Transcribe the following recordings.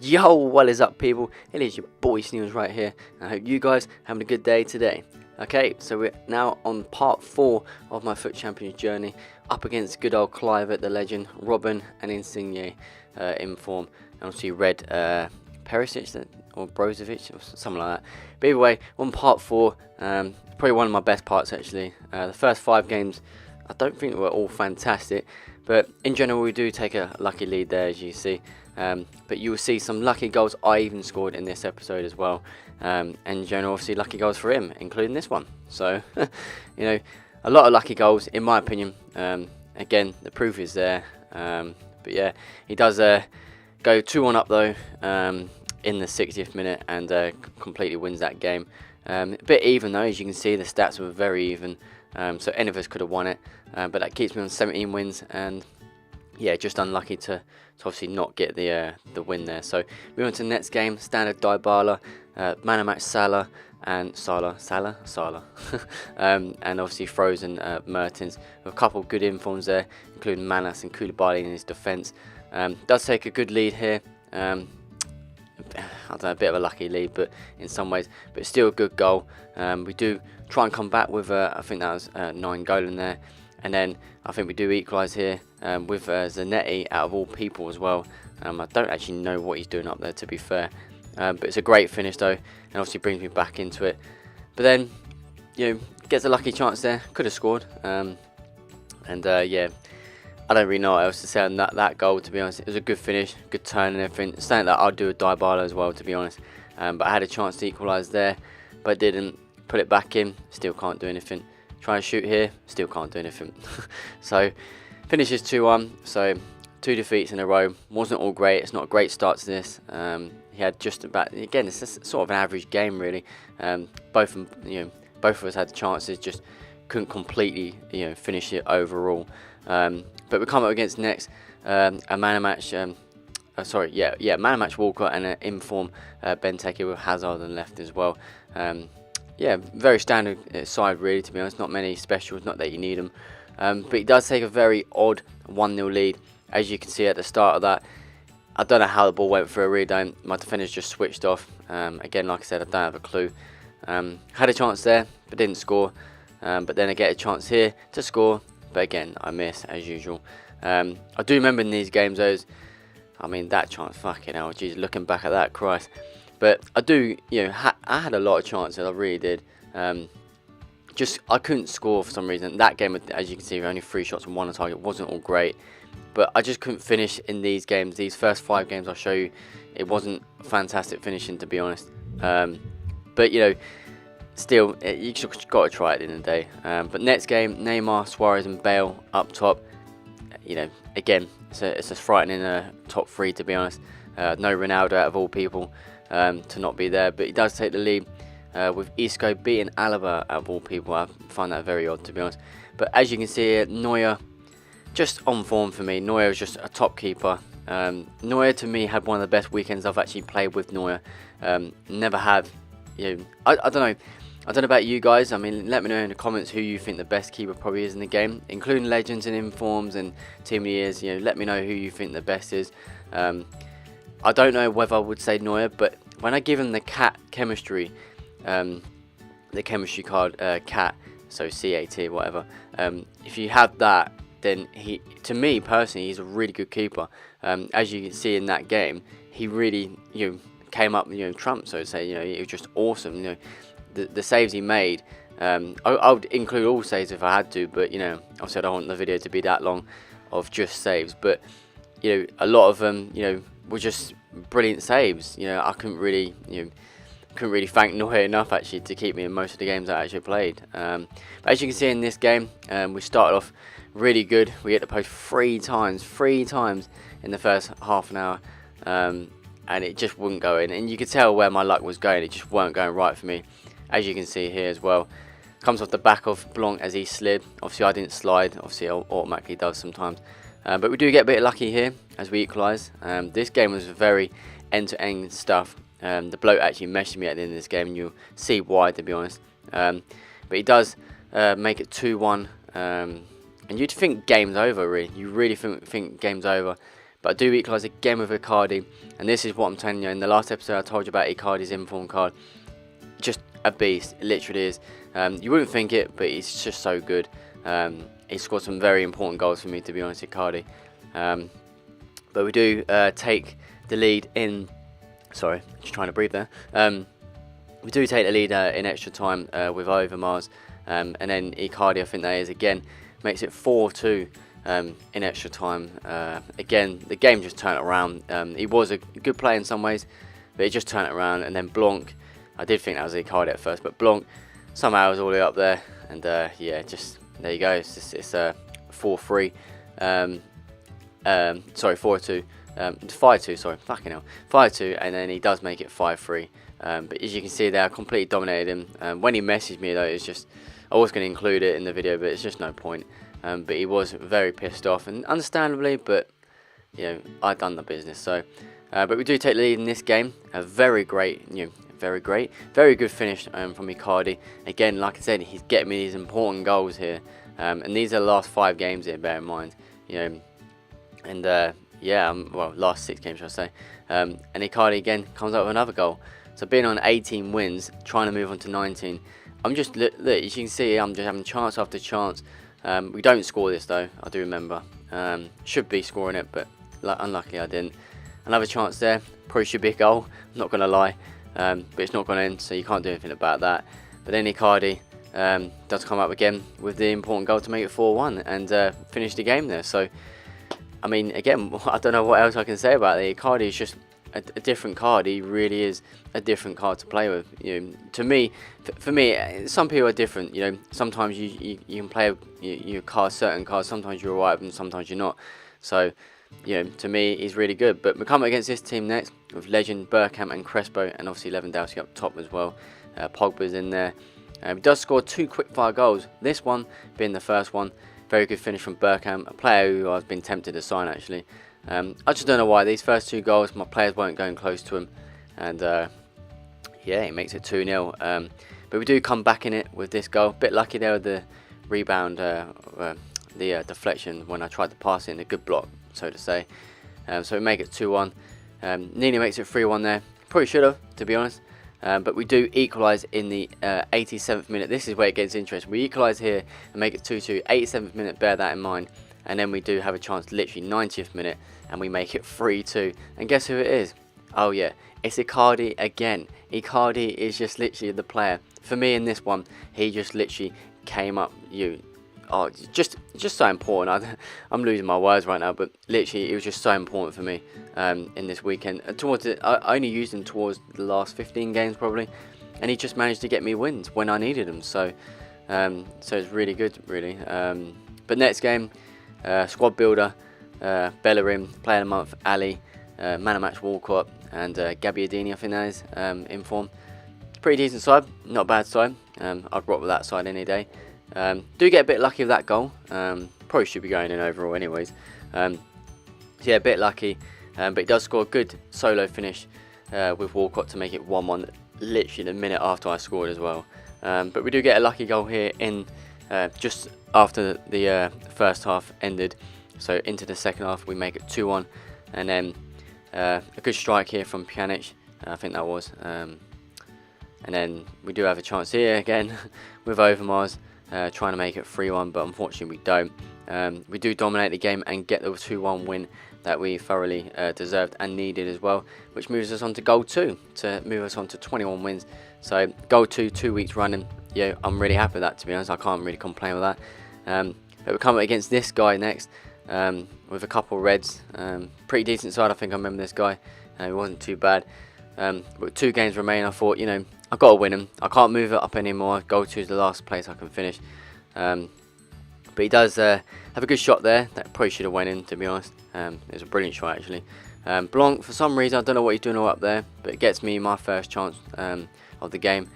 Yo, what is up, people? It is your boy Sneebles right here, and I hope you guys are having a good day today. Okay, so we're now on part 4 of my FUT Champions journey, up against good old Clive, the legend, Robin and Insigne in form, and obviously Red Perisic or Brozovic or something like that. But either way, on part 4, probably one of my best parts actually. The first 5 games, I don't think were all fantastic, but in general we do take a lucky lead there, as you see. But you will see some lucky goals I even scored in this episode as well. And in general, obviously, lucky goals for him, including this one. So, you know, a lot of lucky goals, in my opinion. Again, the proof is there. But yeah, he does go 2-1 up, though, in the 60th minute and completely wins that game. A bit even, though, as you can see, the stats were very even. So any of us could have won it. But that keeps me on 17 wins and... yeah, just unlucky to obviously not get the win there. So moving on to the next game, standard Dybala, man of match Salah and Salah, and obviously frozen Mertens with a couple of good informs there, including Manas and Koulibaly in his defence. Does take a good lead here. I don't know, a bit of a lucky lead, but in some ways, but still a good goal. We do try and come back with I think that was 9 goal in there. And then I think we do equalise here with Zanetti out of all people as well. I don't actually know what he's doing up there, to be fair. But it's a great finish though, and obviously brings me back into it. But then, you know, gets a lucky chance there. Could have scored. Yeah, I don't really know what else to say on that goal, to be honest. It was a good finish, good turn and everything. It's something that I'd do with Dybala as well, to be honest. But I had a chance to equalise there, but didn't. Put it back in, still can't do anything. Try and shoot here, still can't do anything. So finishes 2-1, so 2 defeats in a row. Wasn't all great, it's not a great start to this. He had just about, again, it's just sort of an average game really. Both of us had chances, just couldn't completely finish it overall. But we come up against next a man of match, man of match Walker and an inform Benteke with Hazard on left as well. Yeah, very standard side really, to be honest. Not many specials, not that you need them. But he does take a very odd 1-0 lead. As you can see at the start of that, I don't know how the ball went through, I really don't. My defenders just switched off. Again, like I said, I don't have a clue. Had a chance there, but didn't score. But then I get a chance here to score, but again, I miss, as usual. I do remember in these games, I mean, that chance, fucking hell, geez, looking back at that, Christ. But I do, I had a lot of chances, I really did. Just, I couldn't score for some reason. That game, as you can see, only 3 shots and 1 on target, wasn't all great. But I just couldn't finish in these games. These first 5 games I'll show you, it wasn't fantastic finishing, to be honest. But, still, you just got to try it in the day. But next game, Neymar, Suarez and Bale up top. Again, it's a frightening top 3, to be honest. No Ronaldo out of all people. To not be there, but he does take the lead with Isco beating Alaba out of all people. I find that very odd, to be honest. But as you can see here, Neuer just on form for me. Neuer is just a top keeper. Neuer to me had one of the best weekends I've actually played with Neuer. Never had, I don't know. I don't know about you guys. I mean, let me know in the comments who you think the best keeper probably is in the game, including legends and informs and team of the years. Let me know who you think the best is. I don't know whether I would say Neuer, but when I give him the cat chemistry, the chemistry card cat, so CAT, whatever, if you have that, then to me personally, he's a really good keeper. As you can see in that game, he really, came up, trump, so to say. It was just awesome. The saves he made. I would include all saves if I had to, but obviously I don't want the video to be that long of just saves. But a lot of them, were just brilliant saves. I couldn't really thank Neuer enough actually to keep me in most of the games I actually played. But as you can see in this game, we started off really good. We hit the post 3 times in the first half an hour, and it just wouldn't go in. And you could tell where my luck was going. It just weren't going right for me, as you can see here as well. Comes off the back of Blanc as he slid. Obviously I didn't slide. Obviously it automatically does sometimes. But we do get a bit lucky here as we equalise. This game was very end-to-end stuff. The bloke actually messaged me at the end of this game, and you'll see why, to be honest. But he does make it 2-1. And you'd think game's over, really. You really think game's over. But I do equalise again with Icardi, and this is what I'm telling you. In the last episode I told you about Icardi's inform card. Just a beast, it literally is. You wouldn't think it, but he's just so good. He scored some very important goals for me, to be honest, Icardi. But we do take the lead in... Sorry, just trying to breathe there. We do take the lead in extra time with Overmars, and then Icardi, I think that is, again, makes it 4-2 in extra time. Again, the game just turned around. He was a good player in some ways, but he just turned it around. And then Blanc, I did think that was Icardi at first, but Blanc somehow was all the way up there. And yeah, just there you go. It's 4-3. Sorry, 4-2. 5-2, sorry, fucking hell. 5-2, and then he does make it 5-3. But as you can see there, I completely dominated him. When he messaged me though, it's just, I was going to include it in the video, but it's just no point. But he was very pissed off, and understandably, but you know, I've done the business. So, but we do take the lead in this game. A very great, very good finish from Icardi. Again, like I said, he's getting me these important goals here, and these are the last 5 games here. Bear in mind, and yeah, well, last 6 games, shall I say. And Icardi again comes up with another goal. So being on 18 wins, trying to move on to 19. I'm just, look, as you can see, I'm just having chance after chance. We don't score this though, I do remember. Should be scoring it, but unluckily I didn't. Another chance there, probably should be a goal, I'm not going to lie. But it's not gone in, so you can't do anything about that. But then Icardi does come up again with the important goal to make it 4-1 and finish the game there. So, I mean, again, I don't know what else I can say about it. Icardi is just a different card. He really is a different card to play with. To me, for me, some people are different. Sometimes you can play your cards, certain cards. Sometimes you're alright with them, sometimes you're not. So, to me, he's really good. But we come against this team next with Legend, Bergkamp, and Crespo, and obviously Lewandowski up top as well. Pogba's in there. He does score 2 quick-fire goals. This one being the first one. Very good finish from Bergkamp, a player who I've been tempted to sign actually. I just don't know why. These first 2 goals, my players weren't going close to him. And yeah, he makes it 2-0. But we do come back in it with this goal. Bit lucky there with the rebound, the deflection when I tried to pass it in a good block, so to say. So we make it 2-1. Nearly makes it 3-1 there. Probably should have, to be honest. But we do equalise in the 87th minute. This is where it gets interesting. We equalise here and make it 2-2. 87th minute, bear that in mind. And then we do have a chance literally 90th minute and we make it 3-2. And guess who it is? Oh yeah, it's Icardi again. Icardi is just literally the player. For me in this one, he just literally came up. Oh, just so important. I'm losing my words right now, but literally it was just so important for me in this weekend. I only used him towards the last 15 games probably, and he just managed to get me wins when I needed him. So it's really good, really. But next game, squad builder, Bellerin, player of the month, Ali, man of match Walcott, and Gabbiadini, I think that is, in form. Pretty decent side, not a bad side. I'd rock with that side any day. Do get a bit lucky with that goal. Probably should be going in overall anyways. So yeah, a bit lucky. But he does score a good solo finish with Walcott to make it 1-1 literally the minute after I scored as well. But we do get a lucky goal here in just after the first half ended. So into the second half we make it 2-1. And then a good strike here from Pjanic, I think that was. And then we do have a chance here again with Overmars. Trying to make it 3-1, but unfortunately we don't. We do dominate the game and get the 2-1 win that we thoroughly deserved and needed as well, which moves us on to goal 2 to move us on to 21 wins. So goal 2 weeks running. Yeah, I'm really happy with that, to be honest. I can't really complain with that. But we come up against this guy next with a couple of reds. Pretty decent side, I think I remember this guy. He wasn't too bad. With 2 games remain, I thought, I've got to win him. I can't move it up anymore. Goal 2 is the last place I can finish. But he does have a good shot there. That probably should have went in, to be honest. It was a brilliant shot, actually. Blanc, for some reason, I don't know what he's doing all up there, but it gets me my first chance of the game.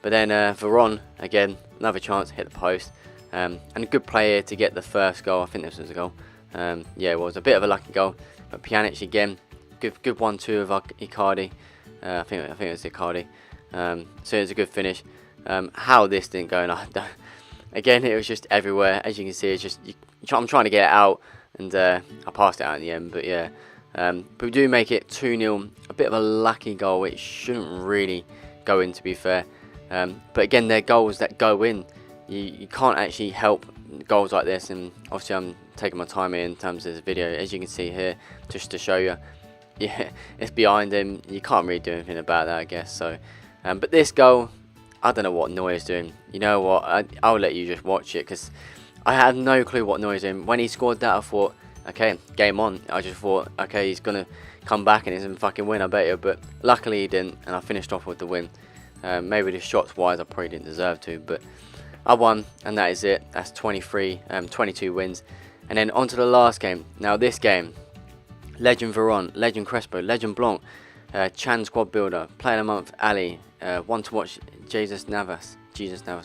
But then Veron, again, another chance, hit the post. And a good play here to get the first goal. I think this was a goal. Yeah, it was a bit of a lucky goal. But Pjanic again, good 1-2 of Icardi. I think it was Icardi. So it was a good finish. How this didn't go, and again, it was just everywhere. As you can see, it's just I'm trying to get it out, and I passed it out in the end. But yeah, But we do make it 2-0. A bit of a lucky goal, which shouldn't really go in, to be fair. But again, they're goals that go in. You can't actually help goals like this, and obviously I'm taking my time here in terms of this video, as you can see here, just to show you. Yeah, it's behind him. You can't really do anything about that, I guess. So, but this goal, I don't know what Neuer's doing. You know what? I'll let you just watch it, because I had no clue what Neuer's doing. When he scored that, I thought, okay, game on. I just thought, okay, he's gonna come back and he's gonna fucking win, I bet you. But luckily he didn't, and I finished off with the win. Maybe the shots wise, I probably didn't deserve to, but I won, and that is it. That's 22 wins. And then on to the last game. Now this game, Legend Veron, Legend Crespo, Legend Blanc, Chan Squad Builder, Player of the Month Ali, One to Watch Jesus Navas,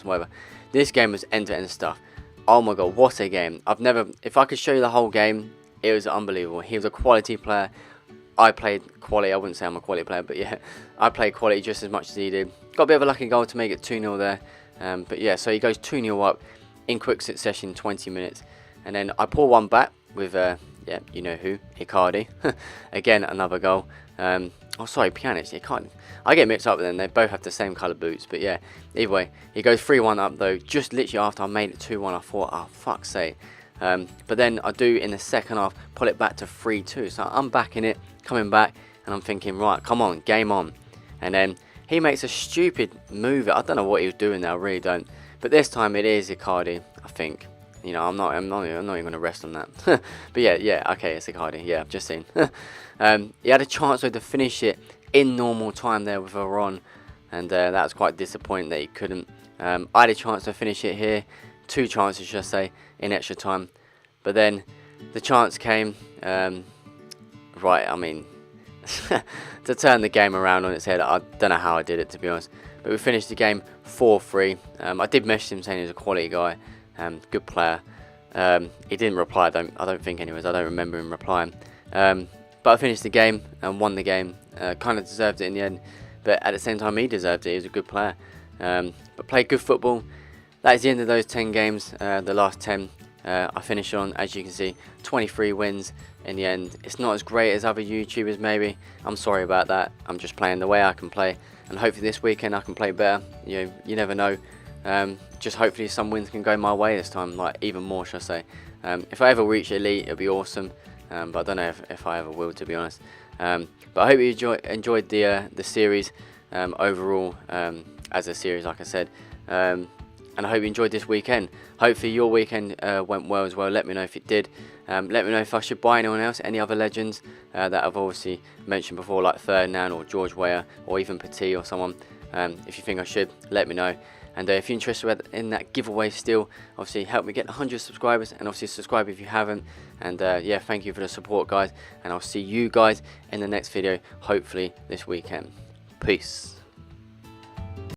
whatever. This game was end-to-end stuff. Oh my god, what a game. If I could show you the whole game, it was unbelievable. He was a quality player. I played quality. I wouldn't say I'm a quality player, but yeah, I played quality just as much as he did. Got a bit of a lucky goal to make it 2-0 there. But yeah, so he goes 2-0 up in quick succession, 20 minutes. And then I pull one back with, yeah, you know who, Icardi. Again, another goal. Oh, sorry, Pjanic. I get mixed up with them. They both have the same colour boots. But yeah, either way, he goes 3-1 up though. Just literally after I made it 2-1, I thought, oh, fuck's sake. But then I do, in the second half, pull it back to 3-2. So I'm back in it, coming back, and I'm thinking, right, come on, game on. And then he makes a stupid move. I don't know what he was doing there, I really don't. But this time it is Icardi, I think. You know, I'm not even going to rest on that. But yeah, okay, it's Icardi. Yeah, I've just seen. He had a chance to finish it in normal time there with Veron, and that was quite disappointing that he couldn't. I had a chance to finish it here, 2 chances, should I say, in extra time. But then the chance came, right, I mean, to turn the game around on its head. I don't know how I did it, to be honest. But we finished the game 4-3. I did message him saying he was a quality guy, good player. He didn't reply. I don't think, anyways. I don't remember him replying. But I finished the game and won the game. Kind of deserved it in the end, but at the same time he deserved it. He was a good player. But played good football. That is the end of those 10 games. The last 10. I finished on, as you can see, 23 wins in the end. It's not as great as other YouTubers, maybe. I'm sorry about that. I'm just playing the way I can play, and hopefully this weekend I can play better. You never know. Just hopefully some wins can go my way this time, like even more, should I say. If I ever reach elite, it'll be awesome. But I don't know if I ever will, to be honest. But I hope you enjoyed the series overall, as a series, like I said. And I hope you enjoyed this weekend. Hopefully your weekend went well as well. Let me know if it did. Let me know if I should buy anyone else, any other legends that I've obviously mentioned before, like Ferdinand or George Weah or even Petit or someone. If you think I should, let me know. And if you're interested in that giveaway still, obviously help me get 100 subscribers, and obviously subscribe if you haven't. And yeah, thank you for the support, guys. And I'll see you guys in the next video, hopefully this weekend. Peace.